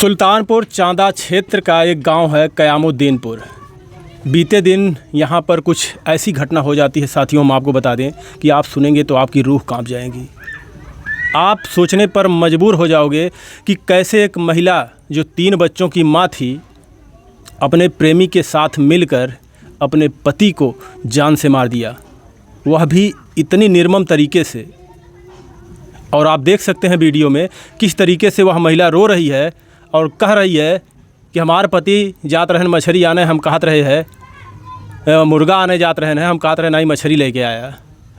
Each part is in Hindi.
सुल्तानपुर चांदा क्षेत्र का एक गांव है कयामुद्दीनपुर। बीते दिन यहां पर कुछ ऐसी घटना हो जाती है साथियों, हम आपको बता दें कि आप सुनेंगे तो आपकी रूह कांप जाएगी। आप सोचने पर मजबूर हो जाओगे कि कैसे एक महिला जो 3 बच्चों की मां थी अपने प्रेमी के साथ मिलकर अपने पति को जान से मार दिया, वह भी इतनी निर्मम तरीके से। और आप देख सकते हैं वीडियो में किस तरीके से वह महिला रो रही है और कह रही है कि हमारे पति जात रहन मछली आने, हम कहत रहे हैं मुर्गा आने जात रहे हैं, हम कहत रहे नहीं मछली लेके आया,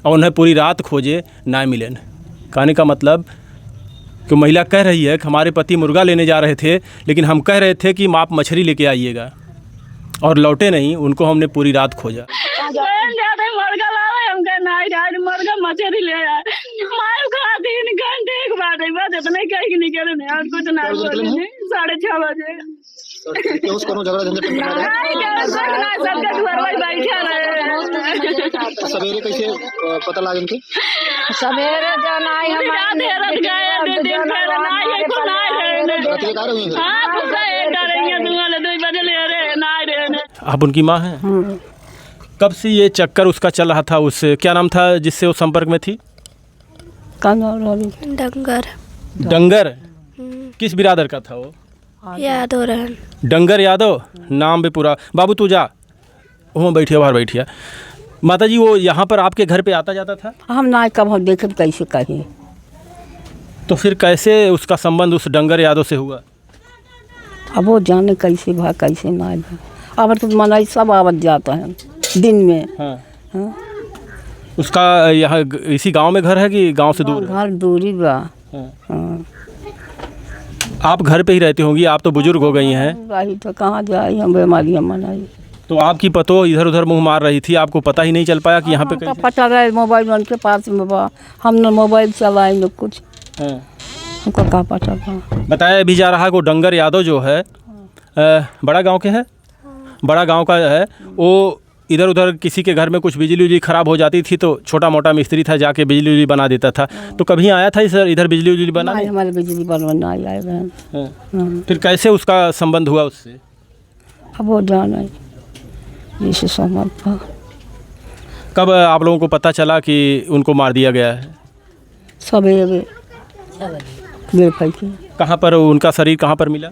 और उन्हें पूरी रात खोजे ना मिलन। कहने का मतलब कि महिला कह रही है कि हमारे पति मुर्गा लेने जा रहे थे, लेकिन हम कह रहे थे कि आप मछली लेके आइएगा, और लौटे नहीं, उनको हमने पूरी रात खोजा। मुर्गा मछली ले आए, मार खा 3 घंटे एक बार इतने कहीं निकले नहीं और कुछ ना बोले। 6:30 बजे क्यों करो झगड़ा झंझट सबके घर में बैठे रहे। सवेरे कैसे पता लगा इनके? सवेरे जाना है हमारे रात गए दिन फिर ना ये को ना रहे। रात आ रही है। हां गए डरेंगे 2 बजे ले रहे ना रहे। आप उनकी माँ हैं? कब से ये चक्कर उसका चल रहा था? उससे क्या नाम था जिससे वो संपर्क में थी? डंगर। डंगर? किस बिरादर का था वो? यादव रहन। डंगर यादव नाम भी पूरा। बाबू तू जा, वहाँ बैठिए, बाहर बैठिए। माता जी वो यहाँ पर आपके घर पे आता जाता था? हम ना कब हम देखे कैसे कहीं। तो फिर कैसे उसका संबंध उस डंगर यादव से हुआ? अब वो जाने कैसे भा कैसे ना भा। अब तो मनाई सब आवत जाता है दिन में। हाँ। हाँ? उसका यहाँ इसी गांव में घर है कि गांव से दूर है? घर दूरी बा। हाँ। हाँ। आप घर पे ही रहती होंगी, आप तो बुजुर्ग हो गई हैं। रही तो कहाँ जाए, हम बीमारियाँ मनाई। तो आपकी पतो इधर उधर मुंह मार रही थी, आपको पता ही नहीं चल पाया कि यहाँ पे कैसे? पता रहे मोबाइल उनके पास में बा, हमने मोबाइल चलाए न कुछ। हाँ। हमको कहाँ पता था। बताया भी जा रहा है वो डंगर यादव जो है बड़ा गांव के है, बड़ा गांव का है। वो इधर उधर किसी के घर में कुछ बिजली उजली ख़राब हो जाती थी तो छोटा मोटा मिस्त्री था, जाके बिजली उजली बना देता था। तो कभी आया था सर इधर बिजली उजली बना? हमारे बिजली बनवाना आए बहन। हाँ। फिर कैसे उसका संबंध हुआ उससे? अब वो जाना जैसे समझ पा। कब आप लोगों को पता चला कि उनको मार दिया गया है? सवेरे बेफाइके। कहाँ पर उनका शरीर कहाँ पर मिला?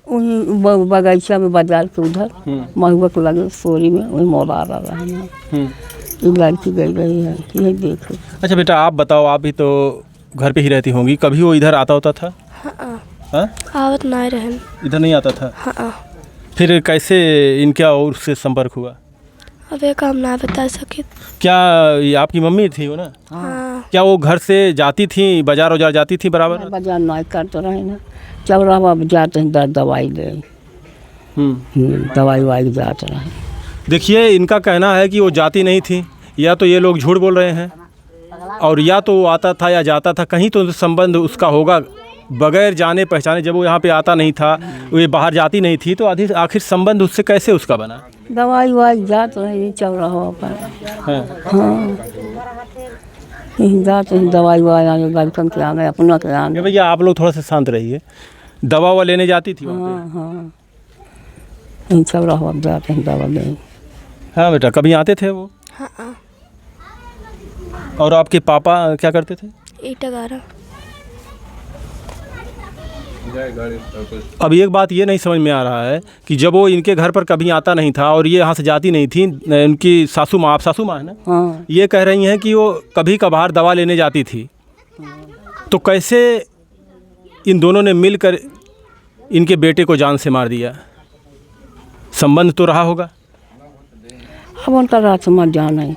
वहीं बगीचा में बाजार के उधर महुआ को लगे सोरी में, वही मोड़ा रहा है। ये लड़की गई रही है, यही देखो। अच्छा बेटा आप बताओ, आप भी तो घर पे ही रहती होंगी, कभी वो इधर आता होता था? हाँ? आवत नहीं रहन। इधर नहीं आता था? हाँ। फिर कैसे इनका और उससे संपर्क हुआ? अब ये काम ना बता सके। क्या ये आपकी मम्मी थी वो ना? हाँ। क्या वो घर से जाती थी, बाजार उजार जाती थी बराबर? बाजार नहीं करते रहे ना, चौराहा जाते हैं दवाई ले, दवाई वाई जाते रहे। देखिए इनका कहना है कि वो जाती नहीं थी, या तो ये लोग झूठ बोल रहे हैं, और या तो वो आता था या जाता था, कहीं तो संबंध उसका होगा बगैर जाने पहचाने। जब वो यहाँ पे आता नहीं था, वो ये बाहर जाती नहीं थी, तो आखिर संबंध उससे कैसे उसका बना? दवाई वाई जाते रहे चौराहा पर। हाँ जाते हैं दवाई वाई आने, लड़कन के आने, अपना के आने। भैया आप लोग थोड़ा सा शांत रहिए। दवा ववा लेने जाती थी वहाँ पे? हाँ हाँ चौराहा जाते हैं दवा लेने। हाँ बेटा कभी आते थे वो? हाँ। और आपके पापा क्या करते थे? ईटा गारा। अब एक बात ये नहीं समझ में आ रहा है कि जब वो इनके घर पर कभी आता नहीं था और ये यहाँ से जाती नहीं थी, उनकी सासू माँ, आप सासू माँ है ना? हाँ। ये कह रही हैं कि वो कभी कभार दवा लेने जाती थी, तो कैसे इन दोनों ने मिलकर इनके बेटे को जान से मार दिया? संबंध तो रहा होगा। अब उनका रात समझ जाना है।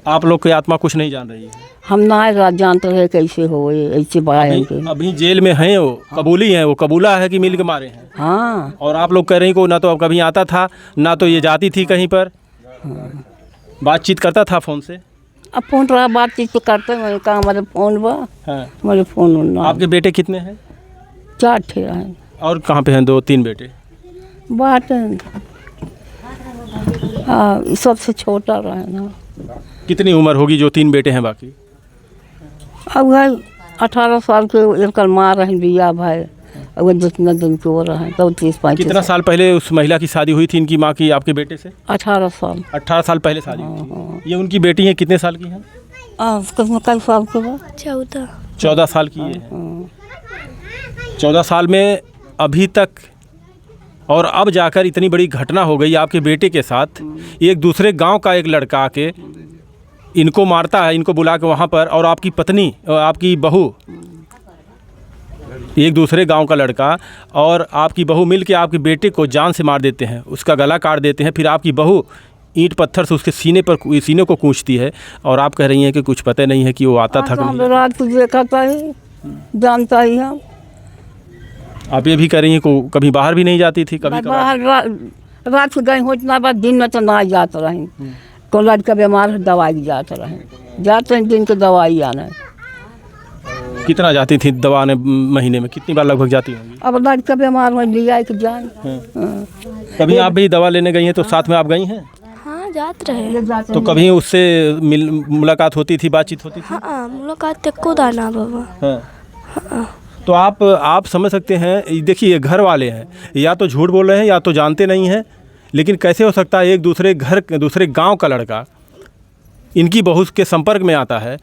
आप लोग की आत्मा कुछ नहीं जान रही है? हम ना रात जानते रहे कैसे हो ऐसे बाय। अभी जेल में हैं वो, कबूली हैं, वो कबूला है कि मिल के मारे हैं। हाँ। और आप लोग कह रही को ना तो अब कभी आता था, ना तो ये जाती थी कहीं पर। बातचीत करता था फ़ोन से? अब फोन रहा बातचीत तो करते हैं, कहाँ हमारे फ़ोन बा। हाँ। हमारे फ़ोन ना। आपके बेटे कितने हैं? 4 ठे हैं। और कहाँ पे हैं 2-3 बेटे? बात हाँ सबसे छोटा रहे ना। कितनी उम्र होगी जो 3 बेटे हैं बाकी? अब भाई 18 साल के एक माँ रहन बिया भाई, वो जितना दिन के हो रहा है तो 30-35 कितना साल पहले उस महिला की शादी हुई थी इनकी माँ की आपके बेटे से? 18 साल। 18 साल पहले शादी हुई थी। ये उनकी बेटी है, कितने साल की है? कई साल के बाद 14। 14 साल की है। 14 साल में अभी तक, और अब जाकर इतनी बड़ी घटना हो गई आपके बेटे के साथ। एक दूसरे गांव का एक लड़का आके इनको मारता है, इनको बुला के वहाँ पर, और आपकी पत्नी और आपकी बहू, एक दूसरे गांव का लड़का और आपकी बहू मिल के आपके बेटे को जान से मार देते हैं, उसका गला काट देते हैं। फिर आपकी बहू ईंट पत्थर से उसके सीने को कूचती है, और आप कह रही हैं कि कुछ पता नहीं है कि वो आता था कि नहीं। रात को देखा था ही, जानता ही हम। आप ये भी कह रही हैं को कभी बाहर भी नहीं जाती थी? कभी बाहर रात को गई हो, इतना बार दिन में तो ना जाते रहे। को लड़का बीमार है, दवाई जाते रहे, जाते हैं दिन के दवाई आना है। कितना जाती थी दवा ने? महीने में कितनी बार लगभग जाती होंगी? अब लड़का बीमार हो लिया कि जाए। कभी आप भी दवा लेने गई हैं तो साथ में आप गई हैं? हाँ जाते रहे। तो कभी उससे मुलाकात होती थी, बातचीत होती थी? हाँ मुलाकात को दाना बाबा। हाँ। तो आप समझ सकते हैं, देखिए घर वाले हैं, या तो झूठ बोल रहे हैं या तो जानते नहीं हैं। लेकिन कैसे हो सकता है एक दूसरे गांव का लड़का इनकी बहू के संपर्क में आता है?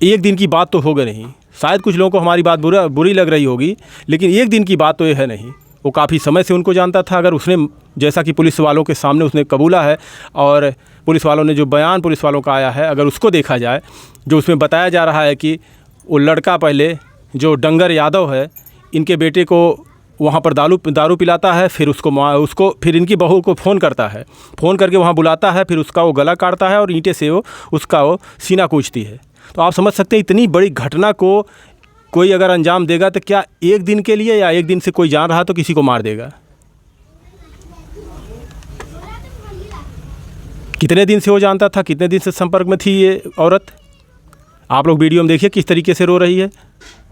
एक दिन की बात तो हो गई नहीं, शायद कुछ लोगों को हमारी बात बुरी लग रही होगी, लेकिन एक दिन की बात तो ये है नहीं। वो काफ़ी समय से उनको जानता था। अगर उसने, जैसा कि पुलिस वालों के सामने उसने कबूला है, और पुलिस वालों ने जो बयान पुलिस वालों का आया है, अगर उसको देखा जाए, जो उसमें बताया जा रहा है कि वो लड़का पहले जो डंगर यादव है, इनके बेटे को वहाँ पर दारू पिलाता है, फिर उसको फिर इनकी बहू को फ़ोन करता है, फ़ोन करके वहाँ बुलाता है, फिर उसका वो गला काटता है और ईंटे से वो सीना कूचती है। तो आप समझ सकते हैं इतनी बड़ी घटना को कोई अगर अंजाम देगा तो क्या एक दिन के लिए, या एक दिन से कोई जान रहा तो किसी को मार देगा? कितने दिन से वो जानता था, कितने दिन से संपर्क में थी ये औरत? आप लोग वीडियो में देखिए किस तरीके से रो रही है।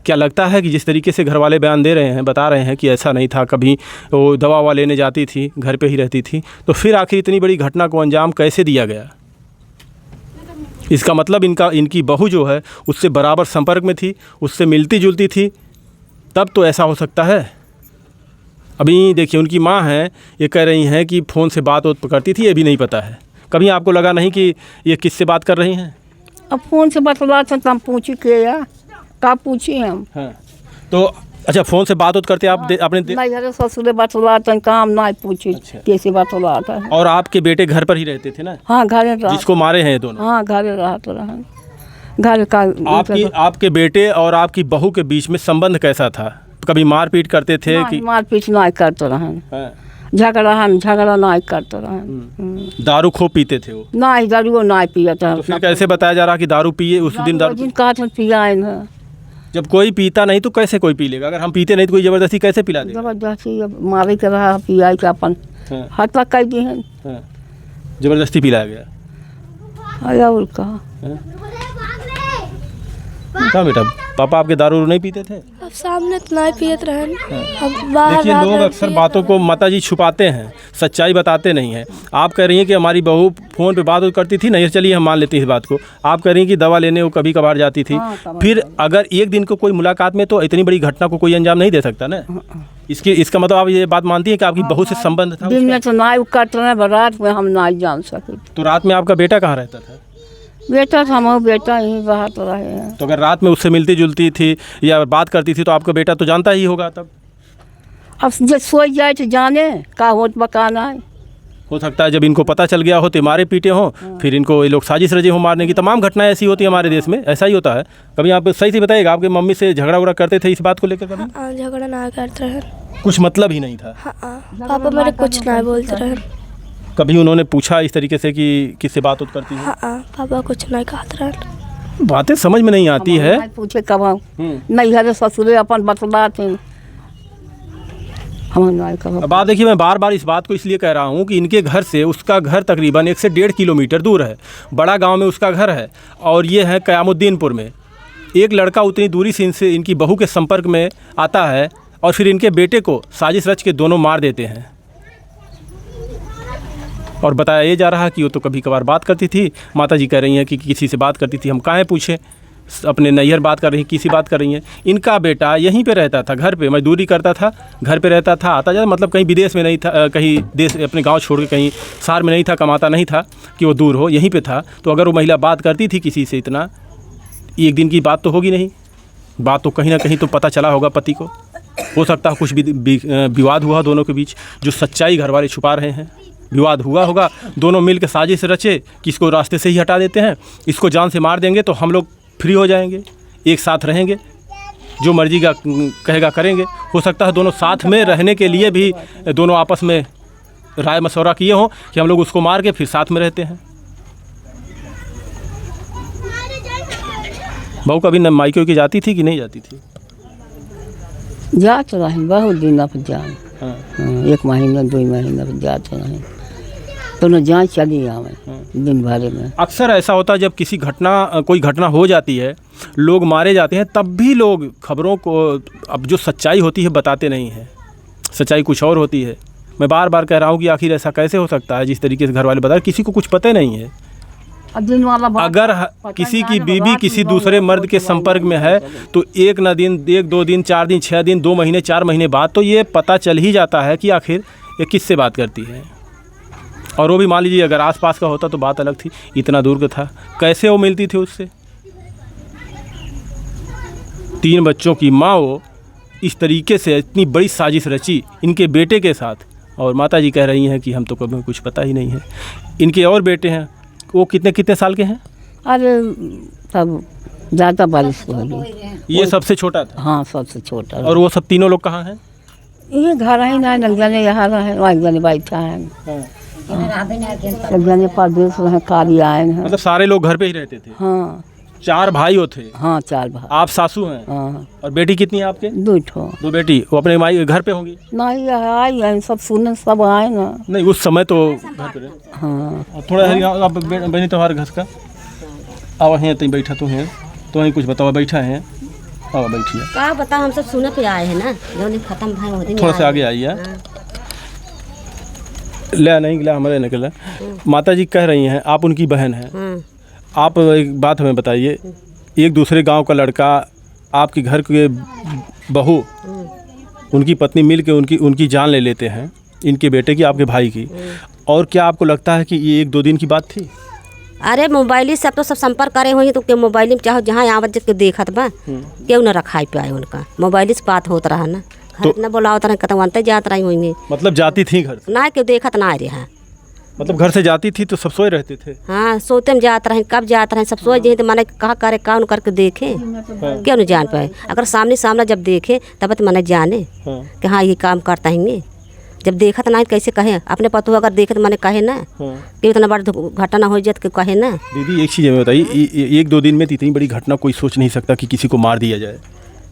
क्या लगता है कि जिस तरीके से घर वाले बयान दे रहे हैं, बता रहे हैं कि ऐसा नहीं था, कभी वो दवा ववा लेने जाती थी, घर पे ही रहती थी, तो फिर आखिर इतनी बड़ी घटना को अंजाम कैसे दिया गया? इसका मतलब इनकी बहू जो है उससे बराबर संपर्क में थी, उससे मिलती जुलती थी, तब तो ऐसा हो सकता है। अभी देखिए उनकी माँ हैं, ये कह रही हैं कि फ़ोन से बात करती थी, ये भी नहीं पता है। कभी आपको लगा नहीं कि ये किससे बात कर रही हैं? अब फ़ोन से बतला तो हम पूछी के या का पूछी हम। हाँ, तो अच्छा फ़ोन से बात करते आपने नहीं, अरे ससुरे बतला तो काम ना पूछी। अच्छा। कैसे बतला था? और आपके बेटे घर पर ही रहते थे ना? हाँ घरे रहा, जिसको मारे हैं दोनों? हाँ घरे रहा तो रहा। घर का आपके बेटे और आपकी बहू के बीच में संबंध कैसा था? कभी मारपीट करते थे कि? मारपीट ना करते रहे, झगड़ा ना करते रहे। दारू खूब पीते थे वो? नहीं, दारू ना पिया था। तो फिर कैसे बताया जा रहा कि दारू पिए? उस दिन दारू कहा था पिया है। जब कोई पीता नहीं तो कैसे कोई पी लेगा? अगर हम पीते नहीं तो कोई ज़बरदस्ती कैसे पिला देगा? जबरदस्ती मारे के रहा, पिया के अपन हत्या कर दी है। जबरदस्ती पिलाया गया। और कहा क्या बेटा, पापा आपके दारू नहीं पीते थे? अब सामने तो नहीं पियत रहन, अब बाहर देखिए लोग अक्सर बातों को माताजी छुपाते हैं, सच्चाई बताते नहीं हैं। आप कह रही हैं कि हमारी बहू फ़ोन पे बात करती थी, नहीं चलिए हम मान लेते हैं इस बात को। आप कह रही हैं कि दवा लेने वो कभी कभार जाती थी। फिर अगर एक दिन को कोई मुलाकात में, तो इतनी बड़ी घटना को कोई अंजाम नहीं दे सकता ना। इसका मतलब आप ये बात मानती हैं कि आपकी बहू से संबंध था? दिन में तो ना करते रहे, रात में हम ना जान सके। तो रात में आपका बेटा कहाँ रहता था? बेटा था, हम बेटा ही बात रहे हैं। तो अगर रात में उससे मिलती जुलती थी या बात करती थी तो आपका बेटा तो जानता ही होगा तब? अब जब सो जाए तो जाने का होत बकाना है। हो सकता है जब इनको पता चल गया हो तो मारे पीटे हों, फिर इनको ये लोग साजिश रचे हों मारने की। तमाम घटनाएं ऐसी होती हैं हमारे देश में, ऐसा ही होता है। कभी आप सही से बताइएगा, आपके मम्मी से झगड़ा उगड़ा करते थे इस बात को लेकर कभी? हाँ झगड़ा ना करते रहे। कुछ मतलब ही नहीं था? हाँ पापा मेरे कुछ ना बोलते रहे। कभी उन्होंने पूछा इस तरीके से कि किससे बात करती है? हाँ पापा कुछ नहीं कहते रहे। बातें समझ में नहीं आती है। पूछे कब नहीं, हरे ससुरे अपन बतला थे हम। अब आप देखिए, मैं बार बार इस बात को इसलिए कह रहा हूँ कि इनके घर से उसका घर तकरीबन 1 से 1.5 किलोमीटर दूर है। बड़ा गांव में उसका घर है और ये है कयामुद्दीनपुर में। एक लड़का उतनी दूरी से इनकी बहू के संपर्क में आता है और फिर इनके बेटे को साजिश रच के दोनों मार देते हैं। और बताया ये जा रहा है कि वो तो कभी कभार बात करती थी। माताजी कह रही हैं कि किसी से बात करती थी, हम काहे पूछें। अपने नैहर बात कर रही हैं, किसी बात कर रही हैं। इनका बेटा यहीं पे रहता था, घर पे मजदूरी करता था, घर पे रहता था, आता जाता, मतलब कहीं विदेश में नहीं था, कहीं देश अपने गांव छोड़ के कहीं शहर में नहीं था, कमाता नहीं था कि वो दूर हो, यहीं पे था। तो अगर वो महिला बात करती थी किसी से इतना, एक दिन की बात तो होगी नहीं, बात तो कहीं ना कहीं तो पता चला होगा पति को। हो सकता है कुछ विवाद हुआ दोनों के बीच, जो सच्चाई घर वाले छुपा रहे हैं। विवाद हुआ होगा, दोनों मिल के साजिश रचे कि इसको रास्ते से ही हटा देते हैं, इसको जान से मार देंगे तो हम लोग फ्री हो जाएंगे, एक साथ रहेंगे, जो मर्जी का कहेगा करेंगे। हो सकता है दोनों साथ में रहने के लिए भी दोनों आपस में राय मशवरा किए हों कि हम लोग उसको मार के फिर साथ में रहते हैं। बहू कभी न मायके की जाती थी कि नहीं जाती थी? जात रहे बहुत दिन अब जान, हाँ। 1 महीना 2 महीना जात रहे, तो न जान चली आवे दिन भर में। अक्सर ऐसा होता है जब किसी कोई घटना हो जाती है, लोग मारे जाते हैं, तब भी लोग खबरों को, अब जो सच्चाई होती है बताते नहीं हैं, सच्चाई कुछ और होती है। मैं बार बार कह रहा हूँ कि आखिर ऐसा कैसे हो सकता है? जिस तरीके से घर वाले बता रहे, किसी को कुछ पता नहीं है। अगर किसी की बीवी किसी दूसरे मर्द के संपर्क में है तो 1 दिन 2 दिन 4 दिन 6 दिन 2 महीने 4 महीने बाद तो ये पता चल ही जाता है कि आखिर ये किससे बात करती है। और वो भी मान लीजिए अगर आसपास का होता तो बात अलग थी, इतना दूर का था, कैसे वो मिलती थी उससे? 3 बच्चों की माँ वो इस तरीके से इतनी बड़ी साजिश रची इनके बेटे के साथ, और माता जी कह रही हैं कि हम तो कभी कुछ पता ही नहीं है। इनके और बेटे हैं, वो कितने साल के हैं? अरे सब ज़्यादा बारिश हो गई। ये सबसे छोटा था? हाँ सबसे छोटा। और वो सब तीनों लोग कहाँ हैं? ये घर ही ना, एक जने यहाँ रहे, एक जने बैठा है, एक जने परदेश रहे, कार्य आए हैं। मतलब सारे लोग घर पे ही रहते थे? हाँ 4 भाई हो थे? हाँ 4 भाई। आप सासू हैं? हाँ। और बेटी कितनी है आपके? 2 बेटी। वो अपने माई घर पे होंगी? नहीं आई है, सब सुने सब आए ना। नहीं उस समय तो घर पे रहे। हाँ थोड़ा आप बहनी तुम्हारे घर का अब हैं तो बैठा तो हैं तो वहीं कुछ बताओ, बैठा है अब बैठिए। का बता, हम सब सुने पे आए हैं ना, जो दिन खत्म भाई हो दिन थोड़ा सा आगे आइए। ले नहीं गिला हमारे निकला। माता जी कह रही हैं आप उनकी बहन हैं, आप एक बात हमें बताइए, एक दूसरे गांव का लड़का आपके घर के बहू, उनकी पत्नी मिल के उनकी जान ले लेते हैं, इनके बेटे की, आपके भाई की, और क्या आपको लगता है कि ये 1-2 दिन की बात थी? अरे मोबाइल से अब तो सब संपर्क करे हुई तो मोबाइल में चाहो जहाँ यहाँ बच्चे के देखत बा क्यों न रखाई पे आए, उनका मोबाइल से बात होता रहा ना, घर न बोलावत रहे, कतम अंत जात रही हुई। मतलब जाती थी घर से? ना क्यों देखत ना रहा, मतलब घर से जाती थी तो सब सोए रहते थे? हाँ सोते में जात रहे, कब जात रहे, सब सोए जे तो माने कहा करे कौन करके देखे, क्यों नहीं जान पाए। अगर सामने सामने जब देखे तब तो मैंने जाने कि हाँ ये काम करता है। जब देखत ना कैसे कहे, अपने पतो अगर देखे तो मैंने कहे ना कि इतना बड़ा घटना हो जाए तो कहे ना। दीदी एक चीज़ हमें बताइए, 1-2 दिन में इतनी बड़ी घटना कोई सोच नहीं सकता कि किसी को मार दिया जाए?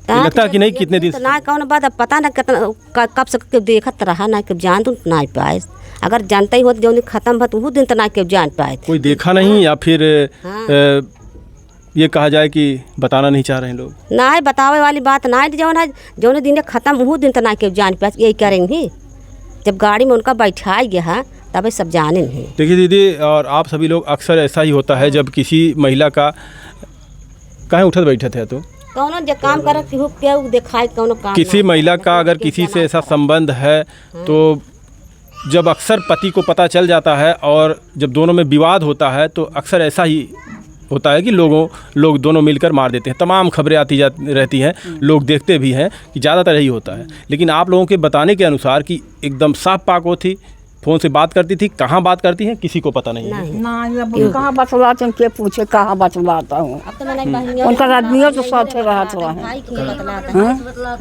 लगता है कि नहीं कितने दिन ना कौन बात अब पता ना कितना कब से देखत रहा ना कि जान तो ना पाए। अगर जानता ही हो तो जो खत्म हो तो वो दिन तो ना क्यों जान पाए। कोई देखा नहीं या फिर ये कहा जाए कि बताना नहीं चाह रहे हैं लोग? ना है बतावे वाली बात ना है, जो दिन खत्म वो दिन तो ना क्यों जान पाए। यही करेंगे जब गाड़ी में उनका बैठाई गया तब सब जाने नहीं। देखिए दीदी और आप सभी लोग, अक्सर ऐसा ही होता है जब किसी महिला का कहीं उठत बैठे थे तो कौन जो काम करे क्यों दिखाए कौन काम, किसी महिला का अगर किसी से ऐसा संबंध है तो जब अक्सर पति को पता चल जाता है और जब दोनों में विवाद होता है तो अक्सर ऐसा ही होता है कि लोग दोनों मिलकर मार देते हैं। तमाम खबरें आती रहती हैं, लोग देखते भी हैं कि ज़्यादातर यही होता है। लेकिन आप लोगों के बताने के अनुसार कि एकदम साफ पाक वो थी, फ़ोन से बात करती थी, कहाँ बात करती हैं किसी को पता नहीं है। नहीं कहाँ बतलाते हैं, के पूछे कहाँ बतलाता हूँ। उनका आदमियों तो साथ रहा थोड़ा है,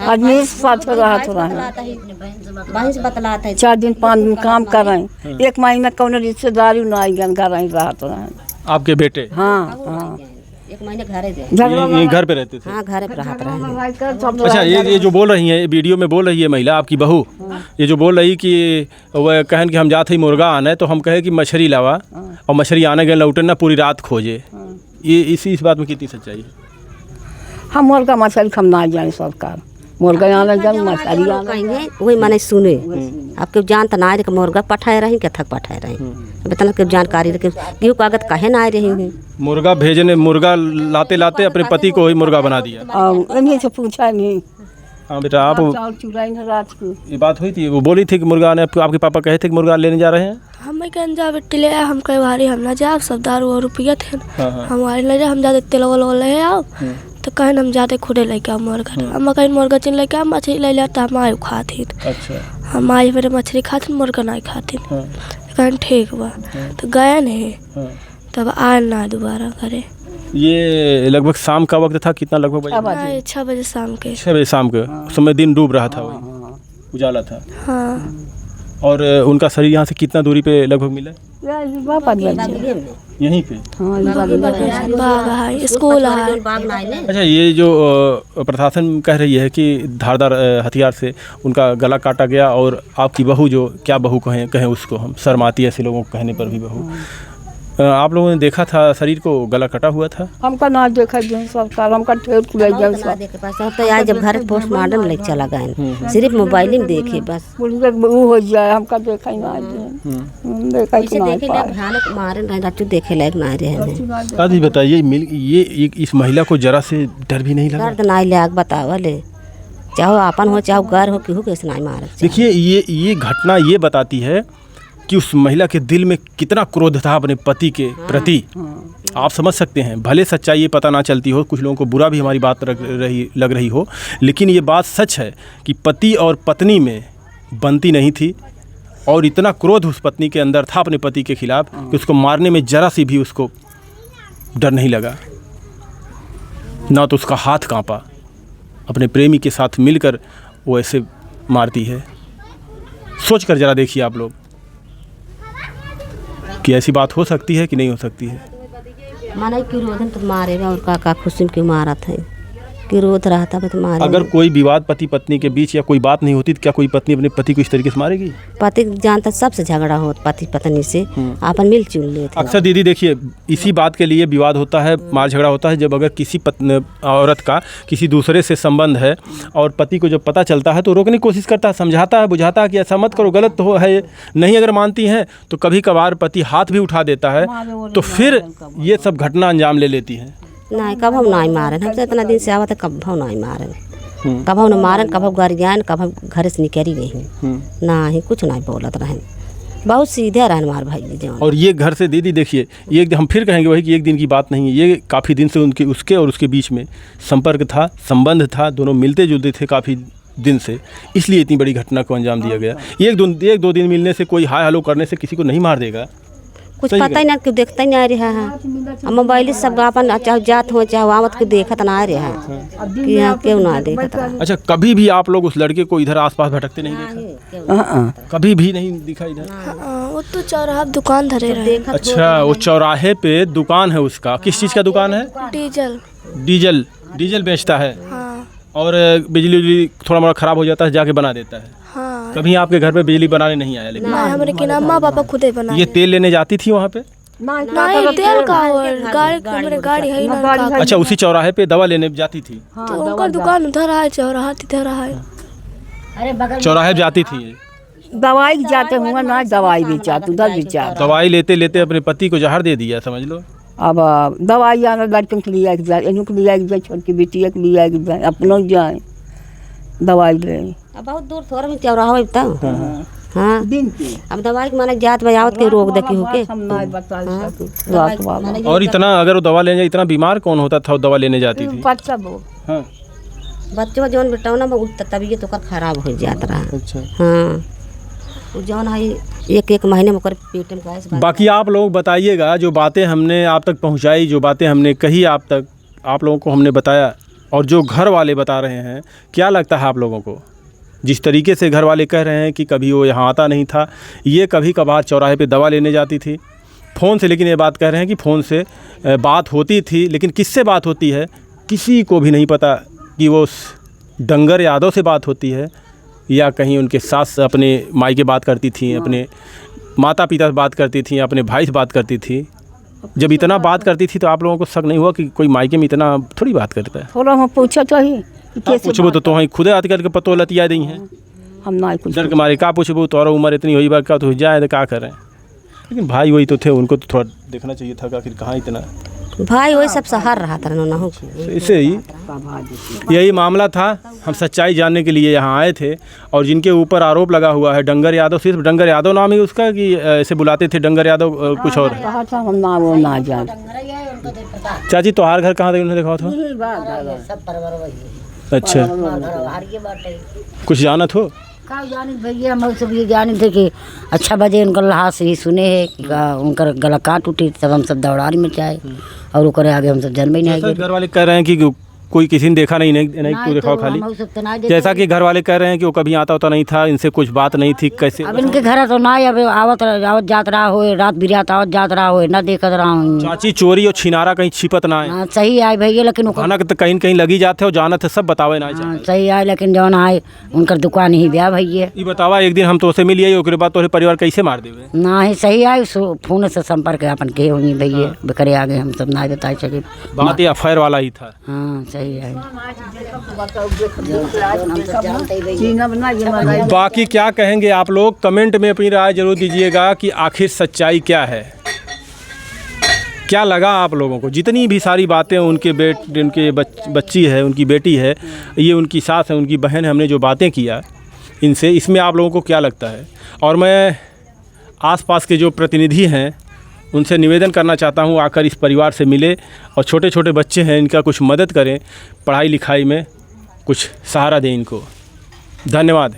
आदमी साथ रहा थोड़ा है। 4 दिन 5 दिन काम कर रहे हैं, 1 महीना कौन रिश्तेदारी ना आई घर रहा थोड़ा है। आपके बेटे? हाँ 1 महीने घरे ये घर पे रहते थे? हाँ घर पे रहते रहे। अच्छा ये जो बोल रही हैं, वीडियो में बोल रही है महिला आपकी बहू, ये जो बोल रही कि वह कहन कि हम जाते ही मुर्गा आने तो हम कहे कि मछली लावा और मछली आने गए लौटन ना पूरी रात खोजे, ये इस बात में कितनी सच्चाई है? हम मुर्गा मछली हम ना जाए सरकार, मुर्गा आना जल मछली आना कहेंगे वही माने सुने अब क्यों जानता ना आए मुर्गा पठाए रही क्या थक पठाए रही बताना क्यों जानकारी क्यों कागज कहे ना आ रही हूँ मुर्गा भेजने मुर्गा लाते लाते अपने पति को ही मुर्गा बना दिया। इन्हीं से पूछा नहीं। हाँ बेटा आप चावल चुराई ना रात को ये बात हुई थी, वो बोली थी कि मुर्गा आने आपके पापा कहे थे कि मुर्गा लेने जा रहे हैं। हमें कहन जा बेटी ले आ, हम कई बारी हम ना जाओ सब दारू और रुपया थे हमारे ले जा हम जाते तेल वाला ले आओ तो कहन हम जाते खुदे लेके आओ मुर्गा हम कहीं मुर्गा चिन लेके आओ मछली ले लेते हम आए खाती अच्छा हम आई मेरे मछली खाती मुर्गा नहीं खाती कहन ठीक बा तो गए नहीं तब आए ना दोबारा करे। ये लगभग शाम का वक्त था, कितना लगभग बजे? 6 बजे शाम के। 6 बजे शाम के उस समय दिन डूब रहा था, वही उजाला था। हाँ। और उनका शरीर यहाँ से कितना दूरी पे लगभग मिला? यहीं पे। बाग है, स्कूल है। अच्छा, ये जो प्रशासन कह रही है कि धारदार हथियार से उनका गला काटा गया और आपकी बहू जो क्या बहू कहें उसको हम शर्माती ऐसे लोगों को कहने पर भी बहू, आप लोगों ने देखा था शरीर को गला कटा हुआ था? हमका ना देखा जो सरकार हमका ठेर खुलाई जाए सब तो यार जब घर पोस्टमार्टम लेके चला गए सिर्फ मोबाइल में देखे बस वो हो जाए हमका देखा ही ना देखा ही ना भयानक मारे नहीं देखे लायक ना रहे। दादी बताइए ये इस महिला को जरा से डर भी नहीं लगा? दर्द नहीं लायक बतावले चाहे अपन हो चाहे घर हो केहू कैसे नहीं मारे। देखिए ये घटना ये बताती है कि उस महिला के दिल में कितना क्रोध था अपने पति के प्रति। आप समझ सकते हैं, भले सच्चाई ये पता ना चलती हो, कुछ लोगों को बुरा भी हमारी बात लग रही हो, लेकिन ये बात सच है कि पति और पत्नी में बनती नहीं थी और इतना क्रोध उस पत्नी के अंदर था अपने पति के खिलाफ कि उसको मारने में जरा सी भी उसको डर नहीं लगा, ना तो उसका हाथ कांपा। अपने प्रेमी के साथ मिलकर वो ऐसे मारती है। सोच कर जरा देखिए आप लोग कि ऐसी बात हो सकती है कि नहीं हो सकती है। माना कि रोधन तो मारेगा और काका खुशी क्यों मारा था कि रोध रहा था तो मारे। अगर कोई विवाद पति पत्नी के बीच या कोई बात नहीं होती तो क्या कोई पत्नी अपने पति को इस तरीके से मारेगी? पति जानता सबसे झगड़ा हो पति पत्नी से अपन मिल चुन लेते। अक्सर दीदी देखिए इसी बात के लिए विवाद होता है, मार झगड़ा होता है जब अगर किसी औरत का किसी दूसरे से संबंध है और पति को जब पता चलता है तो रोकने की कोशिश करता है, समझाता है, बुझाता है कि ऐसा मत करो, गलत हो है। नहीं अगर मानती हैं तो कभी कभार पति हाथ भी उठा देता है, तो फिर ये सब घटना अंजाम ले लेती है। नहीं कब हम नहीं मारन, हम तो इतना दिन से आवत कब हम नहीं मारन, कब हम मारन, कब घर जान, कब हम घर से निकली नहीं नहीं कुछ नहीं बोलत रहन, बहुत सीधे रहन मार भाई। और ये घर से दीदी देखिए ये हम फिर कहेंगे वही कि एक दिन की बात नहीं है, ये काफ़ी दिन से उसके और उसके बीच में संपर्क था, संबंध था, दोनों मिलते जुलते थे काफ़ी दिन से, इसलिए इतनी बड़ी घटना को अंजाम दिया गया। एक दो दिन मिलने से कोई हाय हेलो करने से किसी को नहीं मार देगा। कुछ पता ही ना क्यों देखता ही नहीं रहा है, मोबाइल सब अपन चाहे जात हो चाहे आवत के देखत ना रहा है कि यहाँ क्यों ना देखत। अच्छा, कभी भी आप लोग उस लड़के को इधर आसपास भटकते नहीं देखा? कभी भी नहीं दिखाई दे? वो तो चौराहा दुकान धरे रहे। अच्छा, वो चौराहे पे दुकान है उसका। किस चीज़ का दुकान है? डीजल बेचता है। और बिजली थोड़ा मोड़ा खराब हो जाता है जाके बना देता है। हाँ। कभी आपके घर पे बिजली बनाने नहीं आया? लेकिन हमारे के नाम माँ पापा खुद ही बनाए। ये तेल लेने जाती थी वहाँ पे? नहीं तेल का गाड़ी है ना। अच्छा, उसी चौराहे पे दवा लेने जाती थी? तो उनका दुकान उधर है, चौराहा इधर है। चौराहे जाती थी दवाई जाते हुआ ना, दवाई बेचा उधर बेचा, दवाई लेते लेते अपने पति को जहर दे दिया, समझ लो। अब दवाई आना लड़कों के लिए जाए, छोटी बेटिया के लिए जाए, अपनों जाए दवाई ले। बहुत दूर थोड़ा में चौराहा होता। हाँ अब दवाई माने जात बजावत के रोक दे के होके। और इतना अगर वो दवा लेने इतना बीमार कौन होता था वो दवा लेने जाती थी? हाँ। बच्चों जौन बेटा ना तबीयत तो खराब हो जाता रहा। अच्छा। हाँ जौन है एक महीने में पेट में गैस। बाकी आप लोग बताइएगा, जो बातें हमने आप तक पहुंचाई, जो बातें हमने कही आप तक, आप लोगों को हमने बताया और जो घर वाले बता रहे हैं, क्या लगता है आप लोगों को? जिस तरीके से घर वाले कह रहे हैं कि कभी वो यहाँ आता नहीं था, ये कभी कभार चौराहे पे दवा लेने जाती थी फ़ोन से, लेकिन ये बात कह रहे हैं कि फ़ोन से बात होती थी, लेकिन किससे बात होती है किसी को भी नहीं पता कि वो डंगर यादव से बात होती है या कहीं उनके सास अपने माई के बात करती थी, अपने माता पिता से बात करती थी, अपने भाई से बात करती थी। जब इतना बात करती थी तो आप लोगों को शक नहीं हुआ कि कोई मायके में इतना थोड़ी बात करता है? थोड़ा हम पूछा तो ही पूछबो तो वहीं खुदे आजकल के पतो लतिया दी हैं हम ना कुछ डर के मारे का पूछबो तोरा उम्र इतनी हुई बा का तो जाए तो का करें। लेकिन भाई वही तो थे, उनको तो थोड़ा देखना चाहिए था कि आखिर कहाँ इतना भाई वही सब सहार रहा था ना हो। इसे ही यही मामला था। हम सच्चाई जानने के लिए यहाँ आए थे और जिनके ऊपर आरोप लगा हुआ है डंगर यादव, सिर्फ डंगर यादव नाम ही उसका कि ऐसे बुलाते थे डंगर यादव कुछ और? कहा था हम ना वो ना जान। चाची तोहार घर कहाँ थे उन्होंने देखा था? अच्छा कुछ जाना हो? का जानी भैया हम सब ये जाने थे कि अच्छा बजे उनका लाश ही सुने है कि उनका गला काट उठी, तब हम सब दौड़ारी में चाहे और वो करे आगे हम सब जन्म ही नहीं आए। घर वाले कह रहे हैं कि कोई किसी ने देखा नहीं तो देखा खाली, जैसा कि घर वाले कह रहे हैं कि वो कभी आता होता नहीं था, इनसे कुछ बात नहीं थी। कैसे अब इनके घर तो ना अब आवत जात रहा हो, रात बिरात आवत जात रहा हो, ना देखत रहा हूँ। चाची चोरी और छिनारा कहीं छिपत ना है? सही आए भैया, लेकिन खाना तो कहीं कहीं लगी जाते हो जानत है सब बतावे ना। सही आए लेकिन जौन आए उनकर दुकान ही ब्याह भैया। ये बतावा एक दिन हम तो मिली आई ओकरे बाद तोहरे परिवार कैसे मार देवे? ना ही सही आए फोन से संपर्क अपन के होंगी भैया, बेकरे आगे हम सब ना बता सके। बात ये अफेयर वाला ही था। हाँ सही है। बाकी क्या कहेंगे आप लोग, कमेंट में अपनी राय जरूर दीजिएगा कि आखिर सच्चाई क्या है, क्या लगा आप लोगों को। जितनी भी सारी बातें उनके बच्ची है, उनकी बेटी है, ये उनकी सास है, उनकी बहन है, हमने जो बातें किया इनसे, इसमें आप लोगों को क्या लगता है? और मैं आसपास के जो प्रतिनिधि हैं उनसे निवेदन करना चाहता हूँ आकर इस परिवार से मिले और छोटे छोटे बच्चे हैं इनका कुछ मदद करें, पढ़ाई लिखाई में कुछ सहारा दें इनको। धन्यवाद।